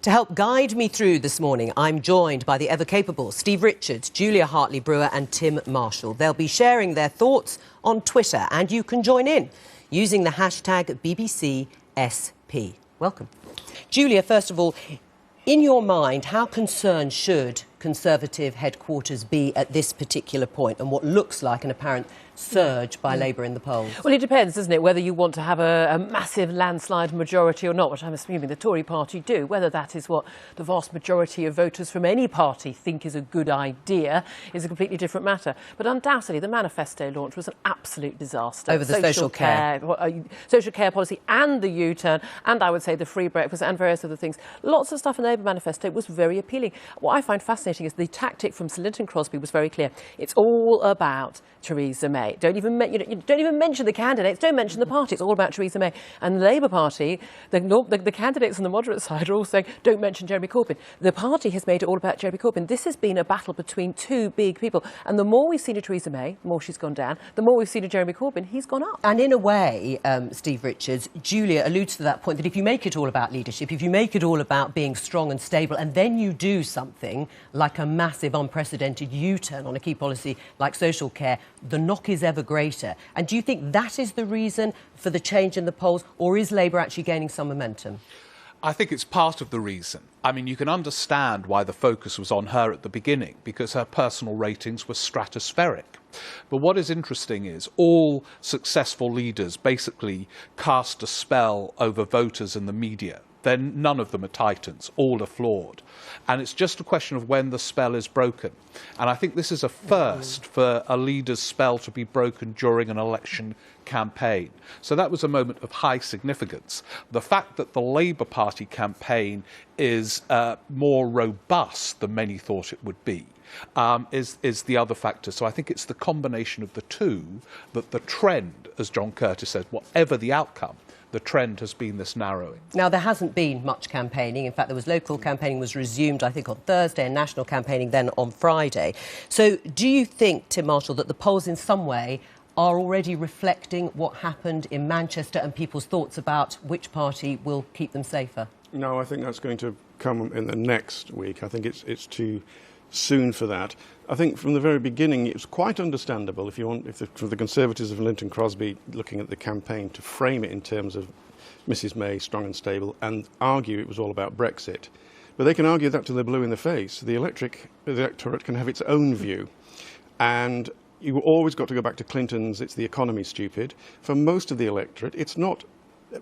To help guide me through this morning, I'm joined by the ever-capable Steve Richards, Julia Hartley-Brewer and Tim Marshall. They'll be sharing their thoughts on Twitter, and you can join in using the hashtag BBCSP. Welcome. Julia, first of all, in your mind, how concerned should Conservative headquarters be at this particular point and what looks like an apparent surge by Labour in the polls? Well, it depends, doesn't it, whether you want to have a massive landslide majority or not, which I'm assuming the Tory party do. Whether that is what the vast majority of voters from any party think is a good idea is a completely different matter. But undoubtedly, the manifesto launch was an absolute disaster. Over the social care policy and the U-turn, and I would say the free breakfast and various other things. Lots of stuff in the Labour manifesto was very appealing. What I find fascinating is the tactic from Sir Linton Crosby was very clear. It's all about Theresa May. Don't even mention the candidates. Don't mention the party. It's all about Theresa May. And the Labour Party, the candidates on the moderate side are all saying, don't mention Jeremy Corbyn. The party has made it all about Jeremy Corbyn. This has been a battle between two big people. And the more we've seen of Theresa May, the more she's gone down. The more we've seen of Jeremy Corbyn, he's gone up. And in a way, Steve Richards, Julia alludes to that point that if you make it all about leadership, if you make it all about being strong and stable, and then you do something like a massive, unprecedented U-turn on a key policy like social care, the knock is ever greater. And do you think that is the reason for the change in the polls, or is Labour actually gaining some momentum? I think it's part of the reason. I mean, you can understand why the focus was on her at the beginning, because her personal ratings were stratospheric. But what is interesting is all successful leaders basically cast a spell over voters and the media. Then none of them are titans, all are flawed. And it's just a question of when the spell is broken. And I think this is a first for a leader's spell to be broken during an election campaign. So that was a moment of high significance. The fact that the Labour Party campaign is more robust than many thought it would be is the other factor. So I think it's the combination of the two that the trend, as John Curtis says, whatever the outcome, the trend has been this narrowing. Now, there hasn't been much campaigning. In fact, there was local campaigning was resumed, I think, on Thursday, and national campaigning then on Friday. So do you think, Tim Marshall, that the polls in some way are already reflecting what happened in Manchester and people's thoughts about which party will keep them safer? No, I think that's going to come in the next week. I think it's too soon for that. I think from the very beginning it was quite understandable for the Conservatives of Linton Crosby looking at the campaign to frame it in terms of Mrs May, strong and stable, and argue it was all about Brexit. But they can argue that till they're blue in the face. The electorate can have its own view. And you always got to go back to Clinton's "it's the economy, stupid." For most of the electorate, it's not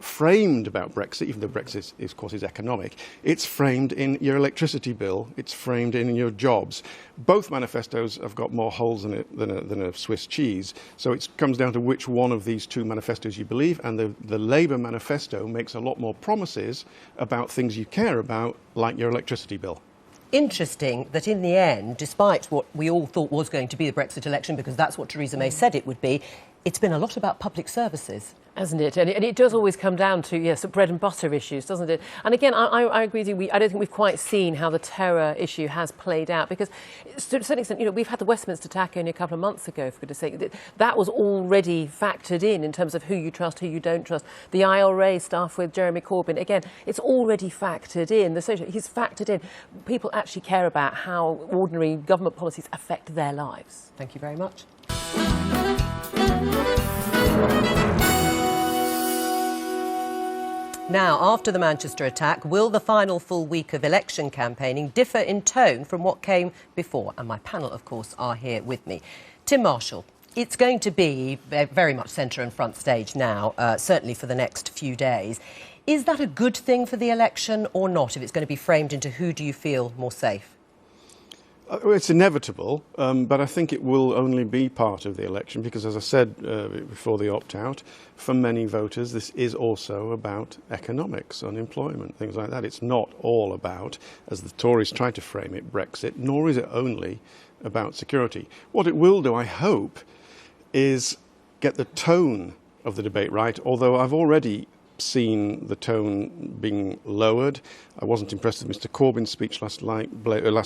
framed about Brexit, even though Brexit, of course, is economic. It's framed in your electricity bill. It's framed in your jobs. Both manifestos have got more holes in it than a Swiss cheese. So it comes down to which one of these two manifestos you believe. And the Labour manifesto makes a lot more promises about things you care about, like your electricity bill. Interesting that in the end, despite what we all thought was going to be the Brexit election, because that's what Theresa May said it would be, it's been a lot about public services. Hasn't it? And it does always come down to, yes, bread and butter issues, doesn't it? And again, I agree with you. I don't think we've quite seen how the terror issue has played out, because to a certain extent, we've had the Westminster attack only a couple of months ago, for goodness sake. That was already factored in terms of who you trust, who you don't trust. The IRA stuff with Jeremy Corbyn, again, it's already factored in. He's factored in. People actually care about how ordinary government policies affect their lives. Thank you very much. Now, after the Manchester attack, will the final full week of election campaigning differ in tone from what came before? And my panel, of course, are here with me. Tim Marshall, it's going to be very much centre and front stage now, certainly for the next few days. Is that a good thing for the election or not, if it's going to be framed into who do you feel more safe? It's inevitable, but I think it will only be part of the election because, as I said before the opt-out, for many voters this is also about economics, unemployment, things like that. It's not all about, as the Tories try to frame it, Brexit, nor is it only about security. What it will do, I hope, is get the tone of the debate right, although I've already seen the tone being lowered. I wasn't impressed with Mr Corbyn's speech last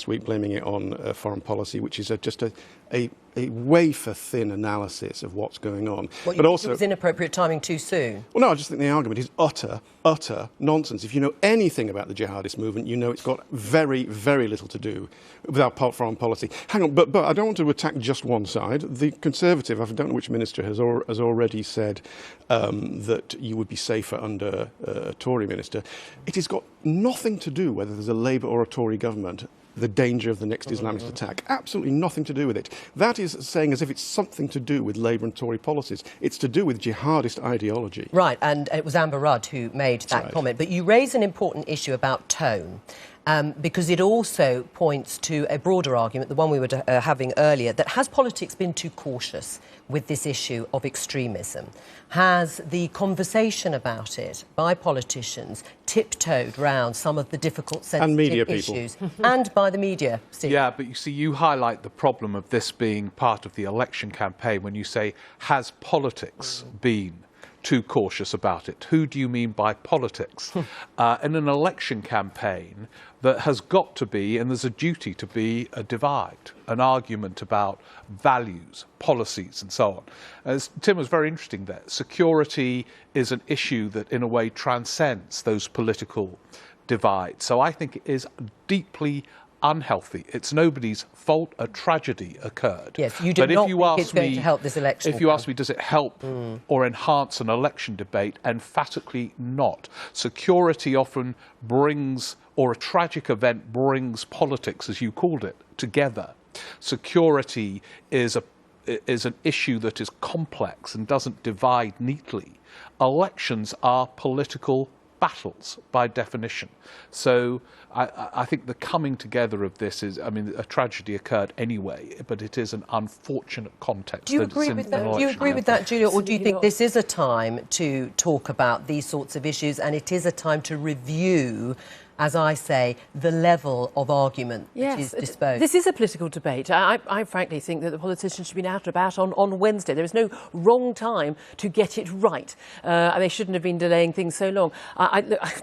week, blaming it on foreign policy, which is just a a wafer-thin analysis of what's going on. Well, but also, it was inappropriate timing too soon. Well, no, I just think the argument is utter nonsense. If you know anything about the jihadist movement, you know it's got very, very little to do with our foreign policy. Hang on, but I don't want to attack just one side. The Conservative, I don't know which minister, has already said that you would be safer under a Tory minister. It has got nothing to do whether there's a Labour or a Tory government, the danger of the next Islamist attack. Absolutely nothing to do with it. That is saying as if it's something to do with Labour and Tory policies. It's to do with jihadist ideology. Right, and it was Amber Rudd who made that comment. But you raise an important issue about tone. Because it also points to a broader argument, the one we were having earlier, that has politics been too cautious with this issue of extremism? Has the conversation about it by politicians tiptoed round some of the difficult sensitive issues? And by the media, Steve? Yeah, but you see, you highlight the problem of this being part of the election campaign when you say, has politics been too cautious about it? Who do you mean by politics? In an election campaign, there has got to be, and there's a duty to be, a divide, an argument about values, policies, and so on. As Tim was very interesting there, security is an issue that in a way transcends those political divides. So I think it is deeply unhealthy. It's nobody's fault. A tragedy occurred. Yes, you do not think it's going to help this election. If you ask me, does it help or enhance an election debate? Emphatically not. Security often brings, or a tragic event brings politics, as you called it, together. Security is an issue that is complex and doesn't divide neatly. Elections are political battles by definition. So I think the coming together of this is, I mean, a tragedy occurred anyway, but it is an unfortunate context. Do you agree with that? Do you agree with that, Julia, or do you think this is a time to talk about these sorts of issues, and it is a time to review, as I say, the level of argument that is disposed? This is a political debate. I frankly think that the politicians should be out and about on Wednesday. There is no wrong time to get it right. And they shouldn't have been delaying things so long.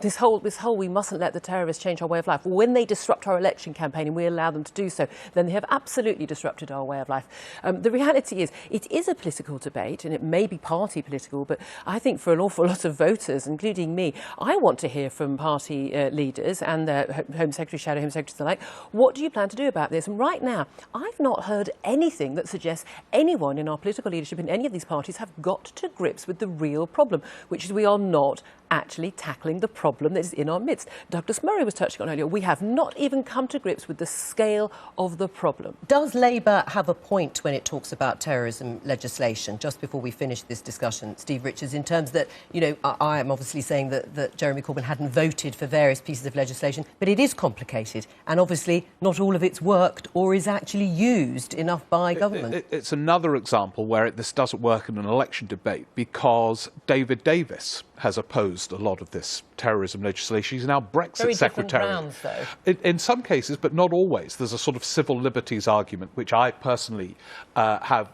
This whole we mustn't let the terrorists change our way of life. When they disrupt our election campaign and we allow them to do so, then they have absolutely disrupted our way of life. The reality is, it is a political debate, and it may be party political, but I think for an awful lot of voters, including me, I want to hear from party leaders and the Home Secretary, Shadow Home Secretaries alike, what do you plan to do about this? And right now, I've not heard anything that suggests anyone in our political leadership in any of these parties have got to grips with the real problem, which is we are not actually tackling the problem that is in our midst. Douglas Murray was touching on earlier, we have not even come to grips with the scale of the problem. Does Labour have a point when it talks about terrorism legislation, just before we finish this discussion, Steve Richards, in terms that, you know, I am obviously saying that Jeremy Corbyn hadn't voted for various pieces of legislation, but it is complicated, and obviously not all of it's worked or is actually used enough by government. It's another example where this doesn't work in an election debate, because David Davis has opposed a lot of this terrorism legislation. He's now Brexit secretary. Very different grounds, though. In some cases, but not always. There's a sort of civil liberties argument, which I personally have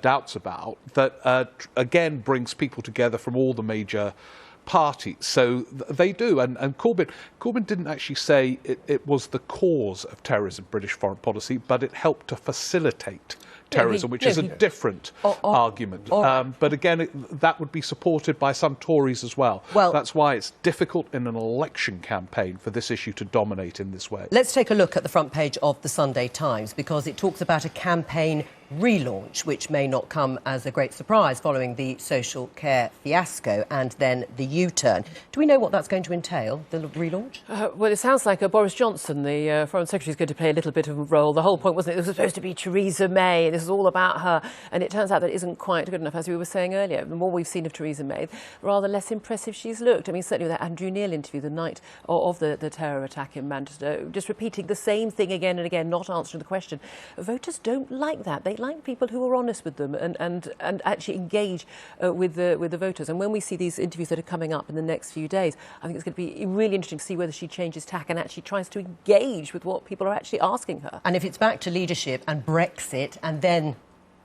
doubts about, that again brings people together from all the major parties. So they do. And Corbyn didn't actually say it was the cause of terrorism, British foreign policy, but it helped to facilitate terrorism, which is a different argument. But again, that would be supported by some Tories as well. That's why it's difficult in an election campaign for this issue to dominate in this way. Let's take a look at the front page of the Sunday Times, because it talks about a campaign relaunch, which may not come as a great surprise following the social care fiasco and then the U-turn. Do we know what that's going to entail, the relaunch? Well, it sounds like Boris Johnson, the Foreign Secretary, is going to play a little bit of a role. The whole point, wasn't it? It was supposed to be Theresa May, and this is all about her. And it turns out that it isn't quite good enough, as we were saying earlier. The more we've seen of Theresa May, rather less impressive she's looked. I mean, certainly with that Andrew Neil interview the night of the terror attack in Manchester, just repeating the same thing again and again, not answering the question. Voters don't like that. They like people who are honest with them and actually engage with the voters. And when we see these interviews that are coming up in the next few days, I think it's going to be really interesting to see whether she changes tack and actually tries to engage with what people are actually asking her. And if it's back to leadership and Brexit and then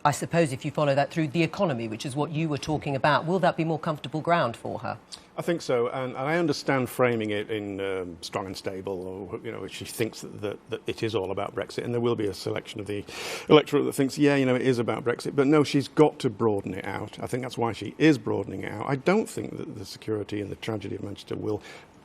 I suppose if you follow that through the economy, which is what you were talking about, will that be more comfortable ground for her? I think so, and I understand framing it in strong and stable, or she thinks that it is all about Brexit, and there will be a selection of the electorate that thinks, yeah, it is about Brexit, but no, she's got to broaden it out. I think that's why she is broadening it out. I don't think that the security and the tragedy of Manchester will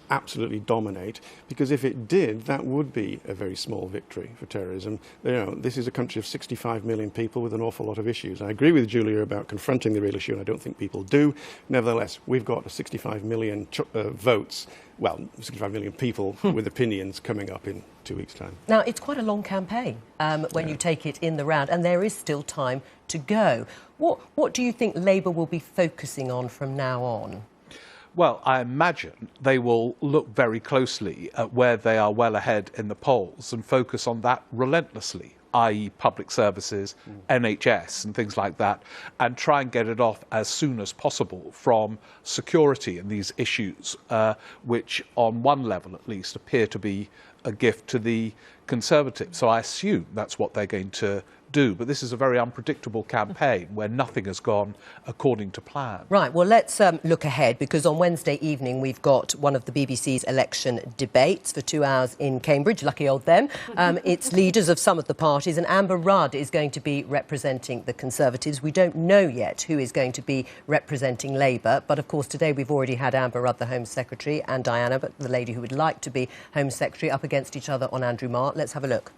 absolutely dominate, because if it did, that would be a very small victory for terrorism. This is a country of 65 million people with an awful lot of issues. I agree with Julia about confronting the real issue, and I don't think people do. Nevertheless, we've got 65 million votes, well, 65 million people with opinions coming up in 2 weeks' time. Now, it's quite a long campaign when you take it in the round, and there is still time to go. What do you think Labour will be focusing on from now on? Well, I imagine they will look very closely at where they are well ahead in the polls and focus on that relentlessly, i.e. public services, NHS and things like that, and try and get it off as soon as possible from security and these issues, which on one level at least appear to be a gift to the Conservatives. So I assume that's what they're going to do, but this is a very unpredictable campaign where nothing has gone according to plan. Right, well, let's look ahead, because on Wednesday evening we've got one of the BBC's election debates for 2 hours in Cambridge. Lucky old them. It's leaders of some of the parties, and Amber Rudd is going to be representing the Conservatives. We don't know yet who is going to be representing Labour, but of course today we've already had Amber Rudd, the Home Secretary, and Diana, the lady who would like to be Home Secretary, up against each other on Andrew Marr. Let's have a look.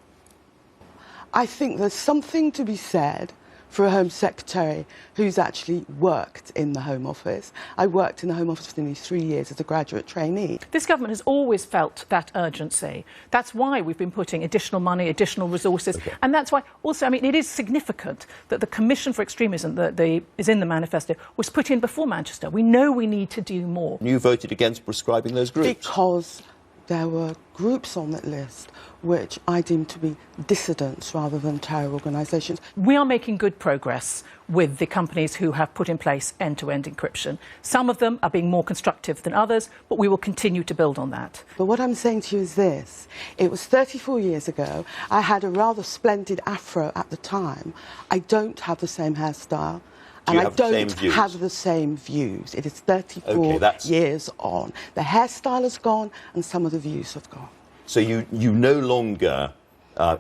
I think there's something to be said for a Home Secretary who's actually worked in the Home Office. I worked in the Home Office for nearly 3 years as a graduate trainee. This government has always felt that urgency. That's why we've been putting additional money, additional resources, and that's why also, it is significant that the Commission for Extremism that is in the manifesto was put in before Manchester. We know we need to do more. You voted against prescribing those groups? Because there were groups on that list which I deem to be dissidents rather than terror organisations. We are making good progress with the companies who have put in place end-to-end encryption. Some of them are being more constructive than others, but we will continue to build on that. But what I'm saying to you is this. It was 34 years ago. I had a rather splendid afro at the time. I don't have the same hairstyle. And I don't have the same views. It is 34 years on. The hairstyle has gone and some of the views have gone. So you no longer,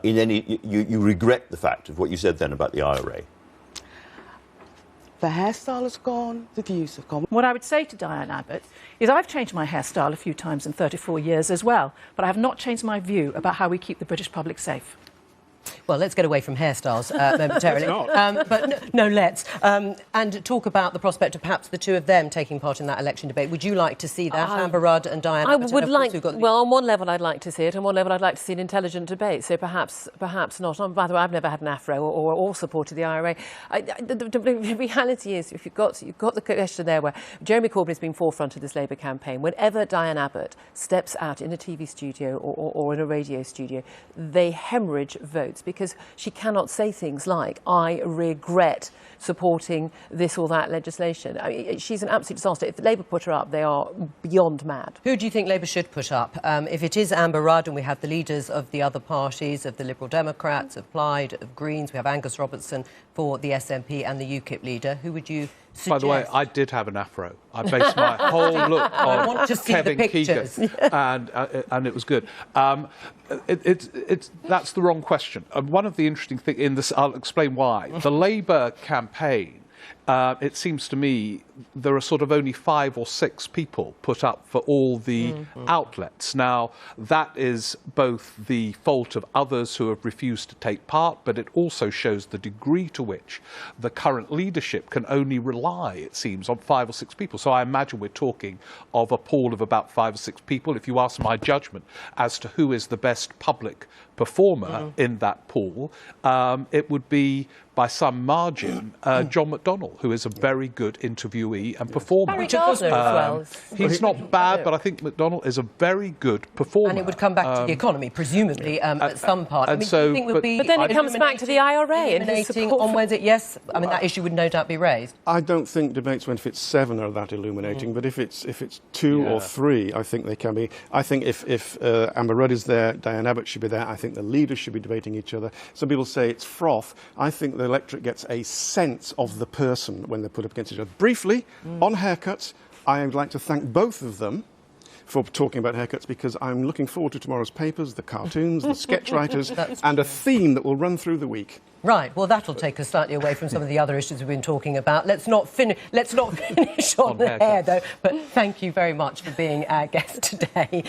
you regret the fact of what you said then about the IRA? The hairstyle has gone, the views have gone. What I would say to Diane Abbott is I've changed my hairstyle a few times in 34 years as well, but I have not changed my view about how we keep the British public safe. Well, let's get away from hairstyles momentarily. But no, let's. And talk about the prospect of perhaps the two of them taking part in that election debate. Would you like to see that, Amber Rudd and Diana? I would like. Well, on one level, I'd like to see it. On one level, I'd like to see an intelligent debate. So perhaps not. By the way, I've never had an afro or supported the IRA. The reality is, if you've got the question there where Jeremy Corbyn has been forefront of this Labour campaign. Whenever Diane Abbott steps out in a TV studio or in a radio studio, they hemorrhage votes, because she cannot say things like, I regret supporting this or that legislation. She's an absolute disaster. If Labour put her up, they are beyond mad. Who do you think Labour should put up? If it is Amber Rudd, and we have the leaders of the other parties, of the Liberal Democrats, of Plaid, of Greens, we have Angus Robertson for the SNP and the UKIP leader, who would you suggest? By the way, I did have an afro. I based my whole look on Kevin Keegan, and it was good. That's the wrong question. One of the interesting things in this, I'll explain why. The Labour campaign, it seems to me there are sort of only 5 or 6 people put up for all the outlets. Now, that is both the fault of others who have refused to take part, but it also shows the degree to which the current leadership can only rely, it seems, on 5 or 6 people. So I imagine we're talking of a pool of about 5 or 6 people. If you ask my judgment as to who is the best public performer in that pool, it would be, by some margin, John McDonnell. who is a very good interviewee and performer. Barry Gardner as well. He's not bad, but I think McDonnell is a very good performer. And it would come back to the economy, presumably, at some part. And do you think would be but then it comes back to the IRA and his support on Wednesday. Yes, I mean that issue would no doubt be raised. I don't think debates when it's 7 are that illuminating, but if it's 2 or 3, I think they can be. I think if Amber Rudd is there, Diane Abbott should be there. I think the leaders should be debating each other. Some people say it's froth. I think the electorate gets a sense of the person when they're put up against each other. Briefly, on haircuts, I would like to thank both of them for talking about haircuts, because I'm looking forward to tomorrow's papers, the cartoons, the sketch writers, and a theme that will run through the week. Right, well, that'll take us slightly away from some of the other issues we've been talking about. Let's not finish on the hair, though, but thank you very much for being our guest today.